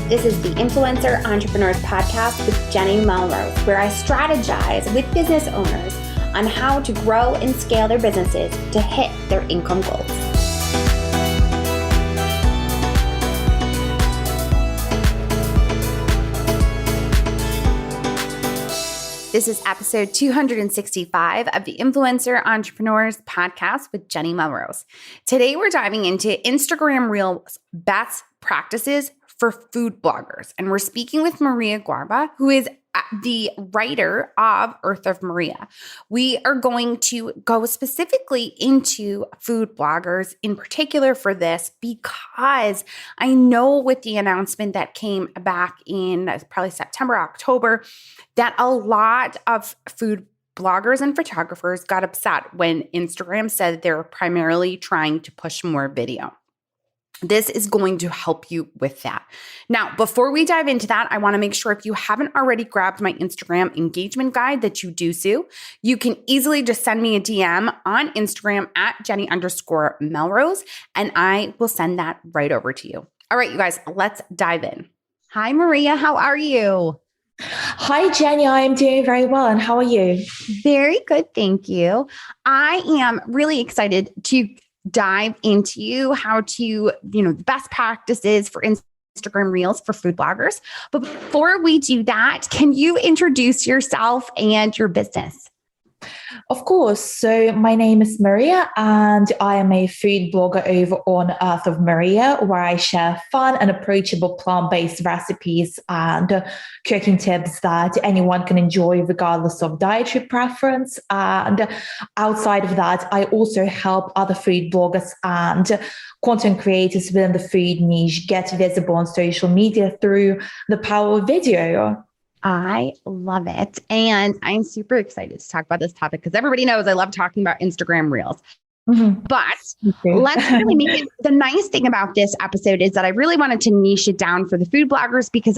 This is the Influencer Entrepreneurs Podcast with Jenny Melrose, where I strategize with business owners on how to grow and scale their businesses to hit their income goals. This is episode 265 of the Influencer Entrepreneurs Podcast with Jenny Melrose. Today, we're diving into Instagram Reels best practices for food bloggers. And we're speaking with Maria Gureeva, who is the writer of Earth of Maria. We are going to go specifically into food bloggers in particular for this because I know with the announcement that came back in probably September, October, that a lot of food bloggers and photographers got upset when Instagram said they were primarily trying to push more video. This is going to help you with that. Now, before we dive into that, I want to make sure if you haven't already grabbed my Instagram engagement guide that you do so. You can easily just send me a DM on Instagram at Jenny_Melrose, and I will send that right over to you. All right, you guys, let's dive in. Hi, Maria. How are you? Hi, Jenny. I'm doing very well. And how are you? Very good. Thank you. I am really excited to dive into how to, the best practices for Instagram Reels for food bloggers. But before we do that, can you introduce yourself and your business? Of course. So my name is Maria and I am a food blogger over on Earth of Maria, where I share fun and approachable plant-based recipes and cooking tips that anyone can enjoy regardless of dietary preference. And outside of that, I also help other food bloggers and content creators within the food niche get visible on social media through the power of video. I love it. And I'm super excited to talk about this topic because everybody knows I love talking about Instagram Reels. Mm-hmm. But let's really make it. The nice thing about this episode is that I really wanted to niche it down for the food bloggers because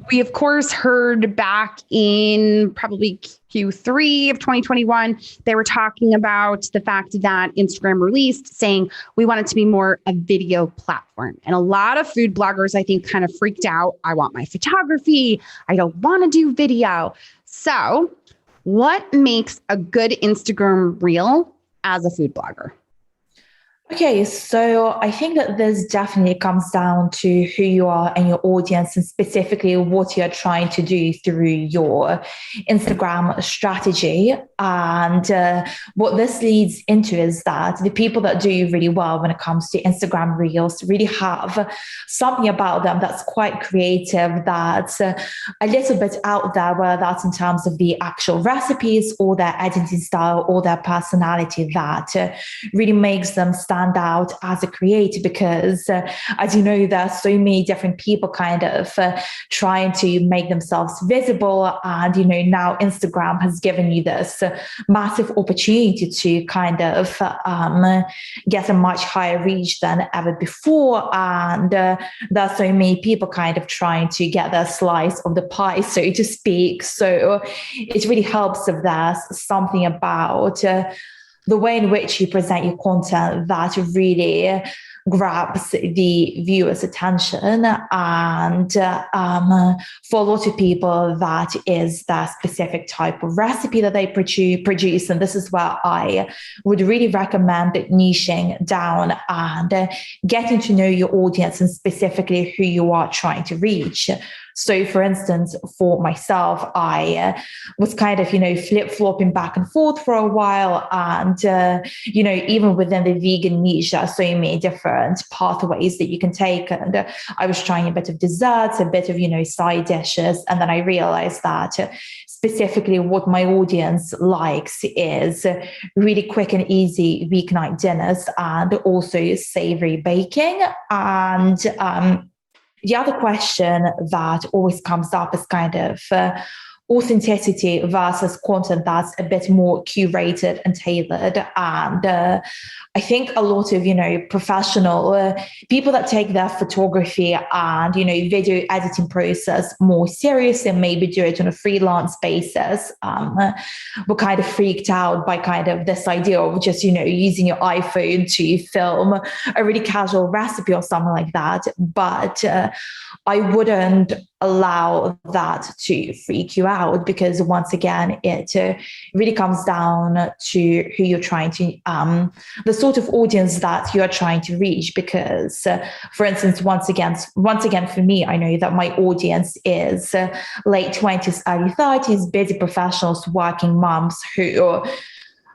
we, of course, heard back in probably Q3 of 2021, they were talking about the fact that Instagram released saying we want it to be more a video platform. And a lot of food bloggers, I think, kind of freaked out. I want my photography. I don't want to do video. So what makes a good Instagram Reel as a food blogger? Okay, so I think that this definitely comes down to who you are and your audience and specifically what you're trying to do through your Instagram strategy. And what this leads into is that the people that do really well when it comes to Instagram Reels really have something about them that's quite creative, that's a little bit out there, whether that's in terms of the actual recipes or their editing style or their personality that really makes them stand out as a creator because, as you know, there are so many different people kind of trying to make themselves visible. And, now Instagram has given you this massive opportunity to kind of get a much higher reach than ever before. And there are so many people kind of trying to get their slice of the pie, so to speak. So it really helps if there's something about the way in which you present your content that really grabs the viewer's attention. And for a lot of people, that is their specific type of recipe that they produce. And this is where I would really recommend niching down and getting to know your audience and specifically who you are trying to reach. So, for instance, for myself, I was kind of, flip-flopping back and forth for a while. And, even within the vegan niche, there are so many different pathways that you can take. And I was trying a bit of desserts, a bit of, side dishes. And then I realized that specifically what my audience likes is really quick and easy weeknight dinners and also savory baking. And the other question that always comes up is kind of authenticity versus content that's a bit more curated and tailored. And I think a lot of, professional people that take their photography and, video editing process more seriously and maybe do it on a freelance basis, were kind of freaked out by kind of this idea of just, using your iPhone to film a really casual recipe or something like that. But I wouldn't allow that to freak you out, because once again, it really comes down to who you're trying to, the sort of audience that you are trying to reach. Because, for instance, once again, for me, I know that my audience is late 20s, early 30s, busy professionals, working moms who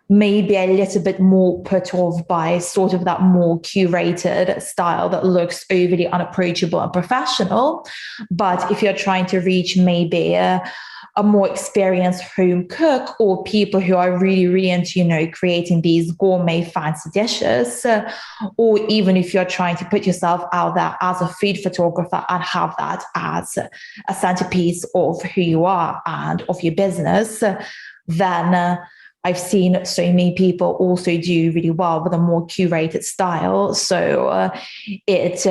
maybe a little bit more put off by sort of that more curated style that looks overly unapproachable and professional. But if you're trying to reach maybe a more experienced home cook, or people who are really, really into, creating these gourmet fancy dishes, or even if you're trying to put yourself out there as a food photographer and have that as a centerpiece of who you are and of your business, then I've seen so many people also do really well with a more curated style. So as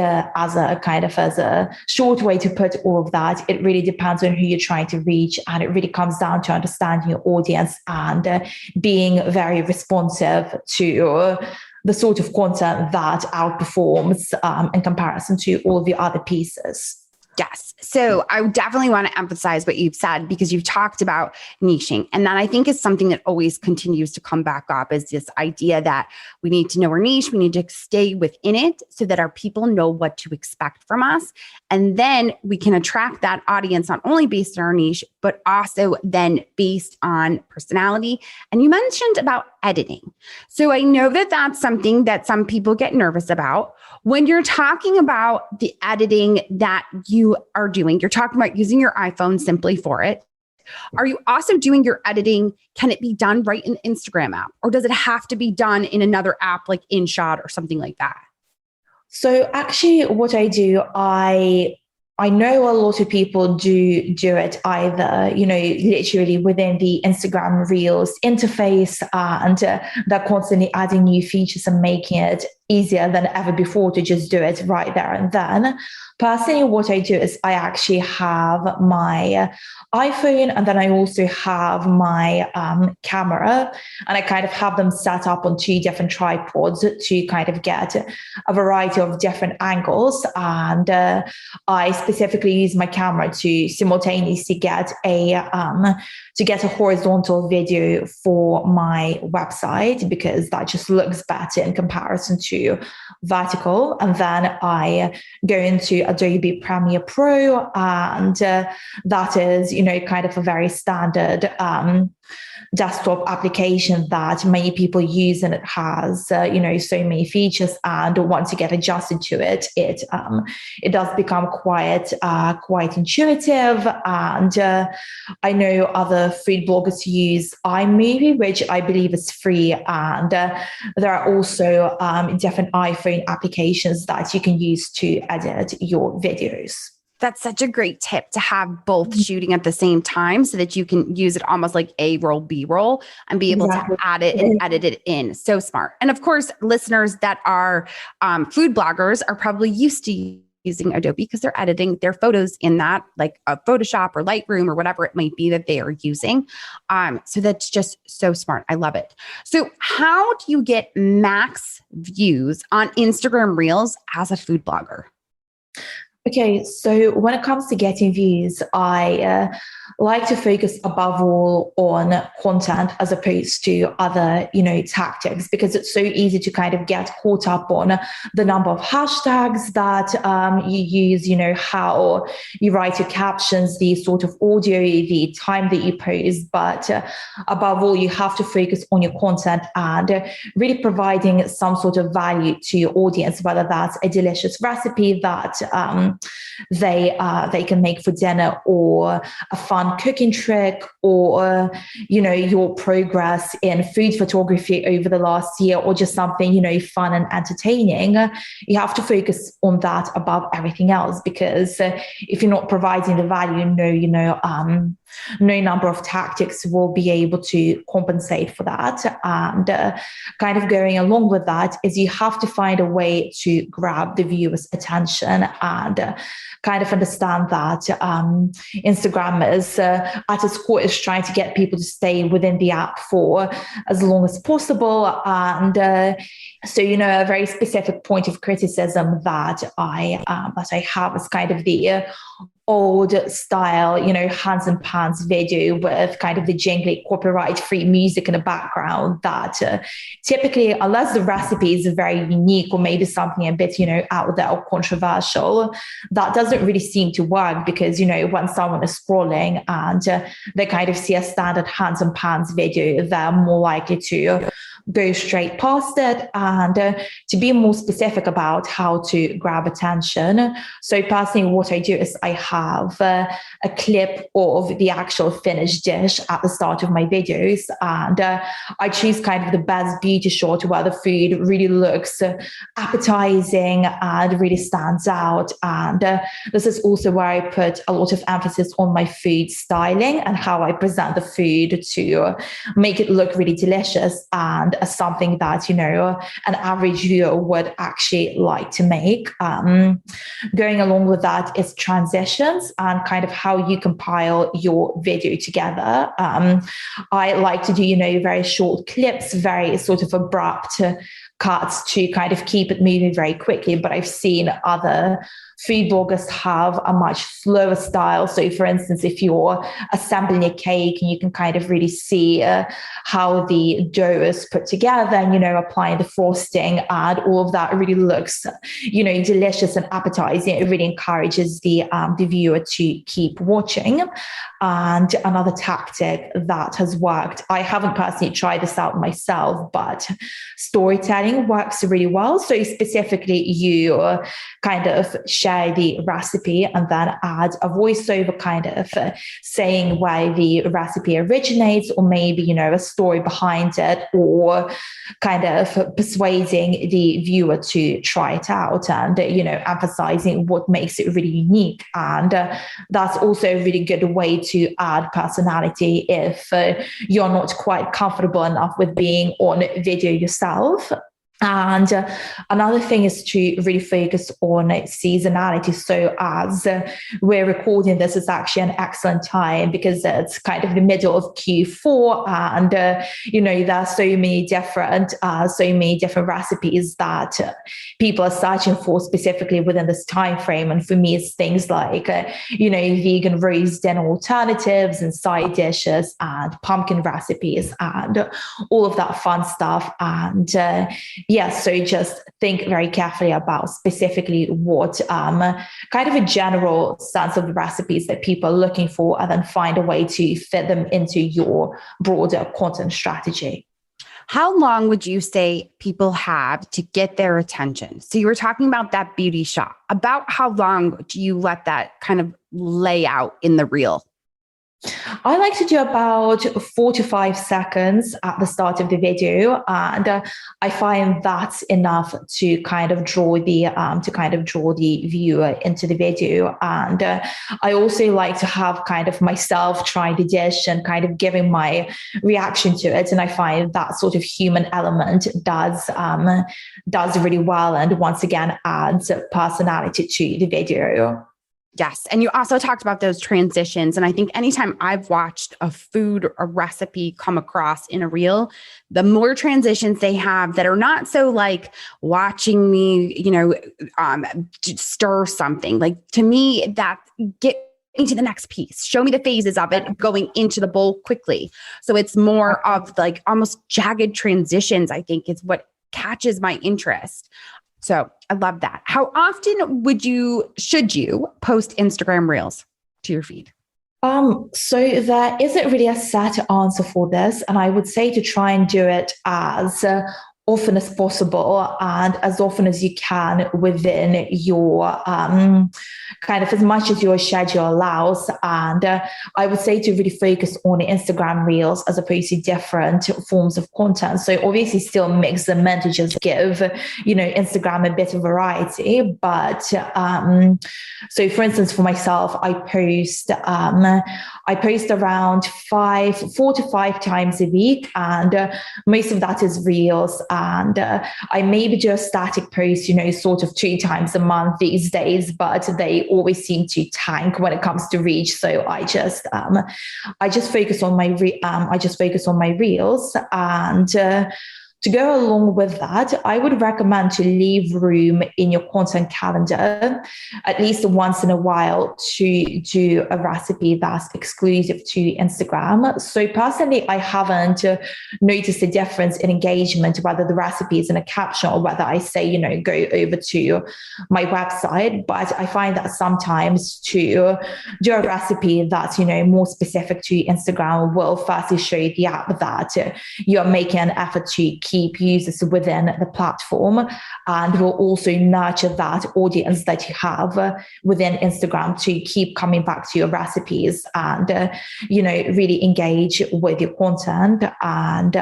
a short way to put all of that, it really depends on who you're trying to reach. And it really comes down to understanding your audience and being very responsive to the sort of content that outperforms in comparison to all of the other pieces. Yes. So I definitely want to emphasize what you've said, because you've talked about niching. And that, I think, is something that always continues to come back up, is this idea that we need to know our niche. We need to stay within it so that our people know what to expect from us. And then we can attract that audience, not only based on our niche, but also then based on personality. And you mentioned about editing. So I know that that's something that some people get nervous about. When you're talking about the editing that you are doing, you're talking about using your iPhone simply for it. Are you also doing your editing? Can it be done right in the Instagram app? Or does it have to be done in another app like InShot or something like that? So actually what I do, I know a lot of people do it either, literally within the Instagram Reels interface, and they're constantly adding new features and making it easier than ever before to just do it right there and then. Personally, what I do is I actually have my iPhone, and then I also have my camera, and I kind of have them set up on two different tripods to kind of get a variety of different angles. And I specifically use my camera to simultaneously get a horizontal video for my website, because that just looks better in comparison to vertical. And then I go into Adobe Premiere Pro, and that is, kind of a very standard desktop application that many people use, and it has so many features. And once you get adjusted to it, it does become quite intuitive. And I know other food bloggers use iMovie, which I believe is free, and there are also different iPhone applications that you can use to edit your videos. That's such a great tip, to have both shooting at the same time so that you can use it almost like A roll, B roll, and be able to add it and edit it in. So smart. And of course, listeners that are food bloggers are probably used to using Adobe, because they're editing their photos in that, like a Photoshop or Lightroom or whatever it might be that they are using. So that's just so smart. I love it. So how do you get max views on Instagram Reels as a food blogger? Okay, so when it comes to getting views, I like to focus above all on content as opposed to other, tactics, because it's so easy to kind of get caught up on the number of hashtags that you use, how you write your captions, the sort of audio, the time that you post. But above all, you have to focus on your content and really providing some sort of value to your audience, whether that's a delicious recipe that they can make for dinner, or a fun cooking trick, or your progress in food photography over the last year, or just something fun and entertaining. You have to focus on that above everything else, because if you're not providing the value, no number of tactics will be able to compensate for that. And kind of going along with that is you have to find a way to grab the viewer's attention and kind of understand that Instagram is at its core is trying to get people to stay within the app for as long as possible. And so, a very specific point of criticism that I have is kind of the old style, hands and pants video with kind of the jingly copyright-free music in the background that typically, unless the recipe is very unique or maybe something a bit, out there or controversial, that doesn't really seem to work because, when someone is scrolling and they kind of see a standard hands and pants video, they're more likely to go straight past it. And to be more specific about how to grab attention. So personally, what I do is I have a clip of the actual finished dish at the start of my videos. And I choose kind of the best beauty shot where the food really looks appetizing and really stands out. And this is also where I put a lot of emphasis on my food styling and how I present the food to make it look really delicious and something that, an average viewer would actually like to make. Going along with that is transitions and kind of how you compile your video together. I like to do, very short clips, very sort of abrupt cuts to kind of keep it moving very quickly. But I've seen other food bloggers have a much slower style. So for instance, if you're assembling a cake and you can kind of really see how the dough is put together and, applying the frosting and all of that really looks, delicious and appetizing. It really encourages the viewer to keep watching. And another tactic that has worked, I haven't personally tried this out myself, but storytelling works really well. So specifically, you kind of share the recipe and then add a voiceover kind of saying why the recipe originates, or maybe, a story behind it, or kind of persuading the viewer to try it out and, emphasizing what makes it really unique. And that's also a really good way to add personality if you're not quite comfortable enough with being on video yourself. And another thing is to really focus on seasonality. So as we're recording this, is actually an excellent time because it's kind of the middle of Q4, and there are so many different recipes that people are searching for specifically within this time frame. And for me, it's things like vegan roast dinner alternatives and side dishes and pumpkin recipes and all of that fun stuff. And yes, so just think very carefully about specifically what kind of a general sense of the recipes that people are looking for, and then find a way to fit them into your broader content strategy. How long would you say people have to get their attention? So you were talking about that beauty shot. About how long do you let that kind of lay out in the reel? I like to do about 4 to 5 seconds at the start of the video, and I find that's enough to kind of draw the viewer into the video. And I also like to have kind of myself trying the dish and kind of giving my reaction to it. And I find that sort of human element does really well, and once again adds personality to the video. Yes. And you also talked about those transitions. And I think anytime I've watched a food or recipe come across in a reel, the more transitions they have that are not so like watching me, stir something. Like, to me, that get into the next piece, show me the phases of it going into the bowl quickly. So it's more of like almost jagged transitions, I think, is what catches my interest. So I love that. How often should you post Instagram reels to your feed? So there isn't really a set answer for this. And I would say to try and do it as often as possible and as often as you can within your kind of as much as your schedule allows. And I would say to really focus on Instagram Reels as opposed to different forms of content. So obviously still mix them in to just give, Instagram a bit of variety. But so for instance, for myself, I post around 4 to 5 times a week, and most of that is Reels. And I maybe do a static post, sort of 2 times a month these days, but they always seem to tank when it comes to reach. So I just focus on my Reels. And to go along with that, I would recommend to leave room in your content calendar at least once in a while to do a recipe that's exclusive to Instagram. So personally, I haven't noticed a difference in engagement, whether the recipe is in a caption or whether I say, go over to my website. But I find that sometimes to do a recipe that's, more specific to Instagram will firstly show the app that you're making an effort to keep users within the platform, and will also nurture that audience that you have within Instagram to keep coming back to your recipes and really engage with your content. And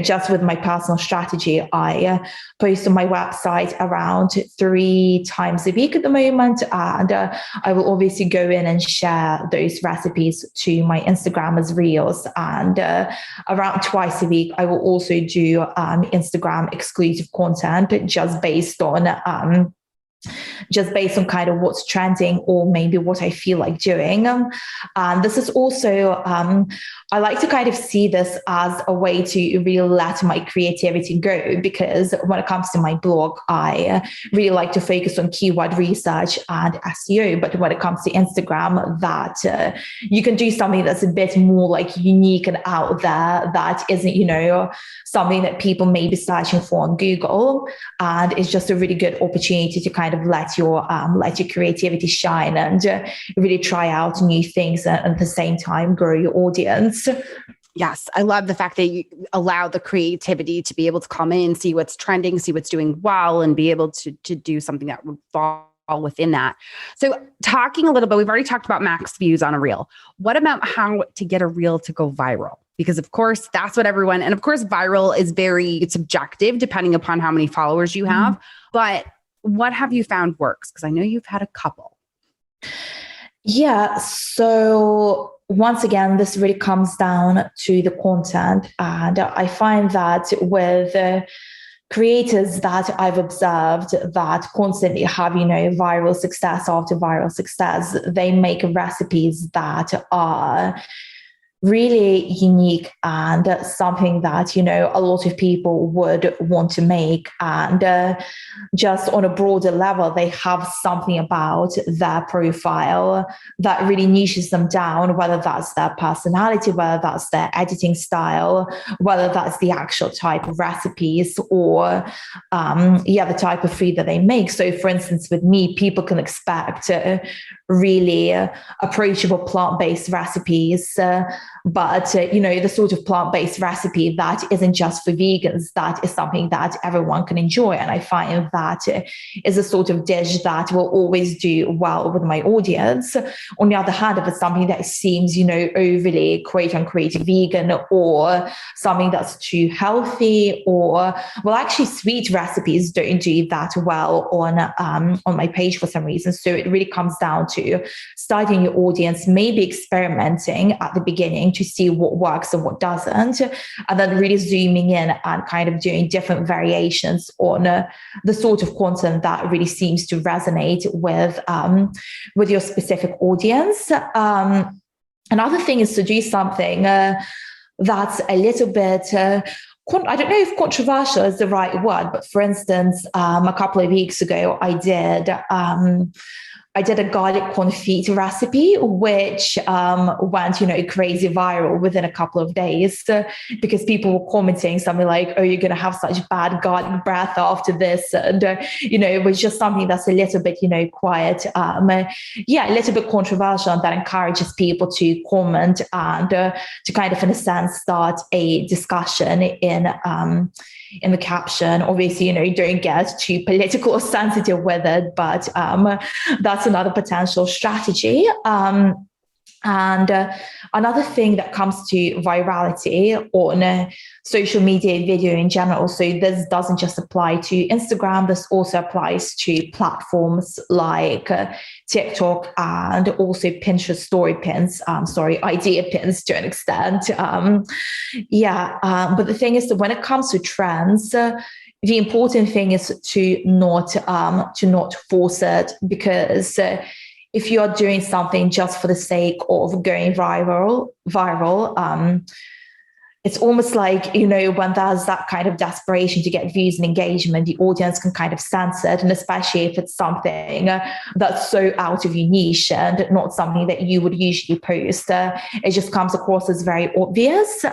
just with my personal strategy, I post on my website around 3 times a week at the moment, and I will obviously go in and share those recipes to my Instagram as Reels. And around twice a week, I will also do Instagram exclusive content just based on kind of what's trending or maybe what I feel like doing. And this is also, I like to kind of see this as a way to really let my creativity go, because when it comes to my blog, I really like to focus on keyword research and SEO. But when it comes to Instagram, that you can do something that's a bit more like unique and out there, that isn't, something that people may be searching for on Google. And it's just a really good opportunity to kind of let your creativity shine and really try out new things, and at the same time grow your audience. Yes, I love the fact that you allow the creativity to be able to come in, see what's trending, see what's doing well, and be able to do something that would fall within that. So talking a little bit, we've already talked about max views on a reel. What about how to get a reel to go viral? Because of course, that's what everyone, and of course, viral is very subjective depending upon how many followers you have. Mm-hmm. But what have you found works? Because I know you've had a couple. Yeah. So once again, this really comes down to the content. And I find that with creators that I've observed that constantly have, viral success after viral success, they make recipes that are really unique and something that, a lot of people would want to make. And just on a broader level, they have something about their profile that really niches them down, whether that's their personality, whether that's their editing style, whether that's the actual type of recipes or, the type of food that they make. So for instance, with me, people can expect really approachable plant-based recipes, but the sort of plant-based recipe that isn't just for vegans, that is something that everyone can enjoy. And I find that is a sort of dish that will always do well with my audience. On the other hand, if it's something that seems overly quote unquote vegan, or something that's too healthy, or actually sweet recipes don't do that well on my page for some reason. So it really comes down to studying your audience, maybe experimenting at the beginning to see what works and what doesn't, and then really zooming in and kind of doing different variations on the sort of content that really seems to resonate with your specific audience. Another thing is to do something that's a little bit I don't know if controversial is the right word, but for instance, a couple of weeks ago, I did a garlic confit recipe, which went, crazy viral within a couple of days, because people were commenting something like, "Oh, you're going to have such bad garlic breath after this," and it was just something that's a little bit, quiet, a little bit controversial, and that encourages people to comment and to kind of, in a sense, start a discussion in the caption. Obviously, don't get too political or sensitive with it, but that's another potential strategy. And another thing that comes to virality on social media video in general, so this doesn't just apply to Instagram, this also applies to platforms like TikTok and also Pinterest story pins, idea pins to an extent. But the thing is that when it comes to trends, the important thing is to not force it, because if you are doing something just for the sake of going viral, it's almost like, when there's that kind of desperation to get views and engagement, the audience can kind of sense it. And especially if it's something that's so out of your niche and not something that you would usually post, it just comes across as very obvious.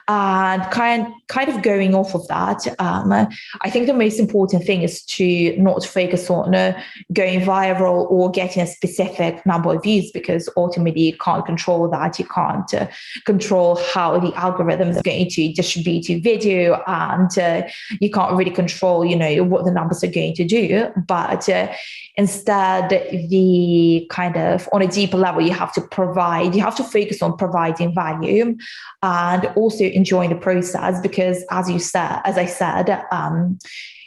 And kind of going off of that, I think the most important thing is to not focus on going viral or getting a specific number of views, because ultimately you can't control that. You can't control how the algorithm is going to distribute your video, and you can't really control, what the numbers are going to do. But instead, the kind of on a deeper level, you have to focus on providing value and also enjoying the process, because as I said,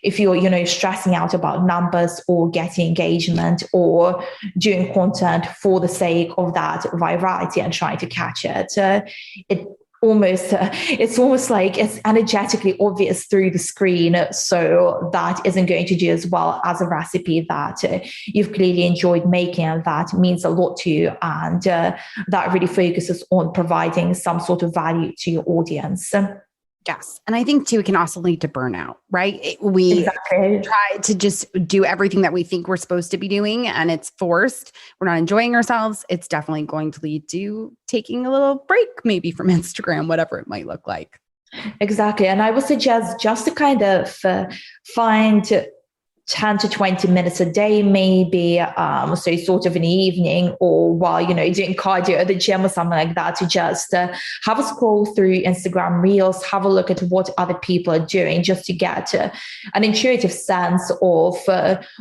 if you're stressing out about numbers or getting engagement or doing content for the sake of that virality and trying to catch it, it's almost like it's energetically obvious through the screen, so that isn't going to do as well as a recipe that you've clearly enjoyed making and that means a lot to you, and that really focuses on providing some sort of value to your audience. Yes. And I think too, it can also lead to burnout, right? We try to just do everything that we think we're supposed to be doing, and it's forced. We're not enjoying ourselves. It's definitely going to lead to taking a little break, maybe from Instagram, whatever it might look like. Exactly. And I would suggest just to kind of find 10 to 20 minutes a day, maybe, so sort of in the evening or while, doing cardio at the gym or something like that, to just have a scroll through Instagram Reels, have a look at what other people are doing, just to get an intuitive sense of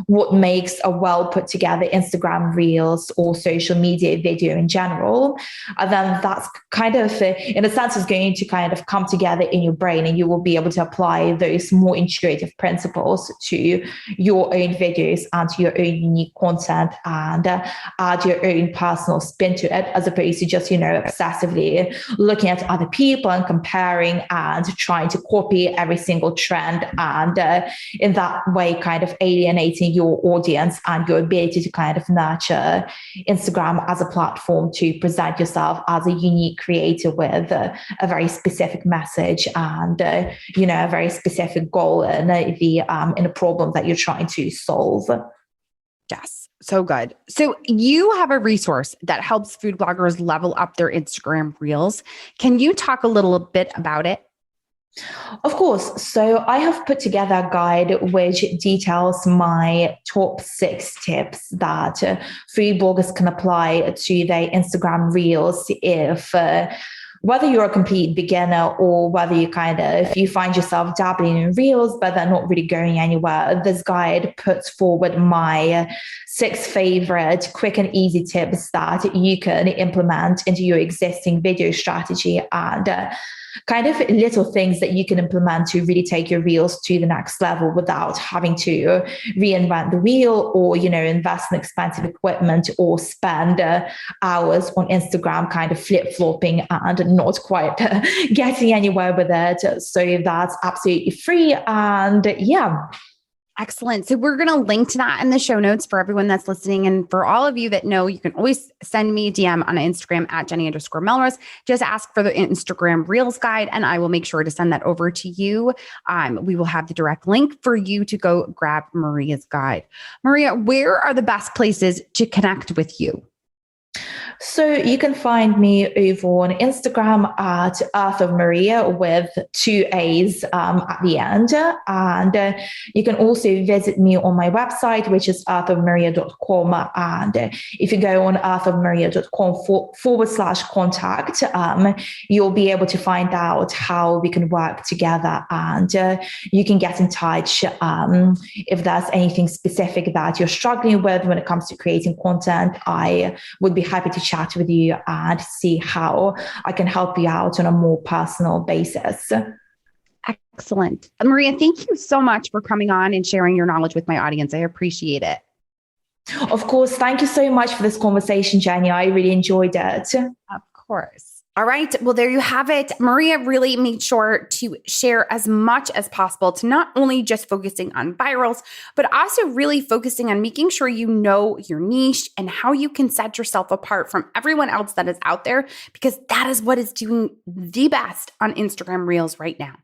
what makes a well put together Instagram Reels or social media video in general. And then that's kind of, in a sense, is going to kind of come together in your brain, and you will be able to apply those more intuitive principles to your own videos and to your own unique content, and add your own personal spin to it, as opposed to just, obsessively looking at other people and comparing and trying to copy every single trend, and in that way kind of alienating your audience and your ability to kind of nurture Instagram as a platform to present yourself as a unique creator with a very specific message and a very specific goal in a problem that you're trying to solve. Yes. So good. So you have a resource that helps food bloggers level up their Instagram Reels. Can you talk a little bit about it? Of course. So I have put together a guide which details my top 6 tips that food bloggers can apply to their Instagram Reels if whether you're a complete beginner or whether if you find yourself dabbling in Reels, but they're not really going anywhere. This guide puts forward my 6 favorite quick and easy tips that you can implement into your existing video strategy, and kind of little things that you can implement to really take your Reels to the next level without having to reinvent the wheel or, invest in expensive equipment or spend hours on Instagram kind of flip-flopping and not quite getting anywhere with it. So that's absolutely free. And yeah. Excellent. So we're going to link to that in the show notes for everyone that's listening. And for all of you that know, you can always send me a DM on Instagram at Jenny_Melrose. Just ask for the Instagram Reels guide, and I will make sure to send that over to you. We will have the direct link for you to go grab Maria's guide. Maria, where are the best places to connect with you? So you can find me over on Instagram at Earth of Maria with two A's at the end. And you can also visit me on my website, which is earthofmaria.com. And if you go on earthofmaria.com /contact, you'll be able to find out how we can work together, and you can get in touch if there's anything specific that you're struggling with when it comes to creating content. I would be happy to chat with you and see how I can help you out on a more personal basis. Excellent. Maria, thank you so much for coming on and sharing your knowledge with my audience. I appreciate it. Of course. Thank you so much for this conversation, Jenny. I really enjoyed it. Of course. All right. Well, there you have it. Maria really made sure to share as much as possible to not only just focusing on virals, but also really focusing on making sure you know your niche and how you can set yourself apart from everyone else that is out there, because that is what is doing the best on Instagram Reels right now.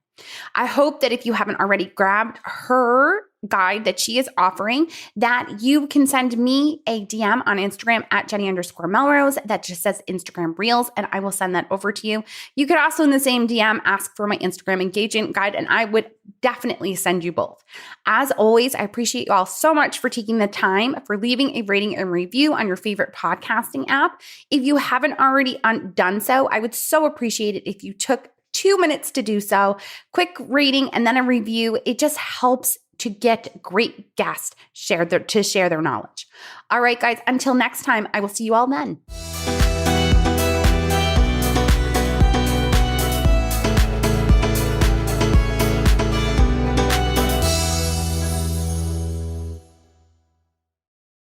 I hope that if you haven't already grabbed her guide that she is offering, that you can send me a DM on Instagram at Jenny_Melrose that just says Instagram Reels, and I will send that over to you. You could also in the same DM ask for my Instagram engagement guide, and I would definitely send you both. As always, I appreciate you all so much for taking the time, for leaving a rating and review on your favorite podcasting app. If you haven't already done so, I would so appreciate it if you took 2 minutes to do so. Quick rating and then a review. It just helps to get great guests to share their knowledge. All right, guys, until next time, I will see you all then.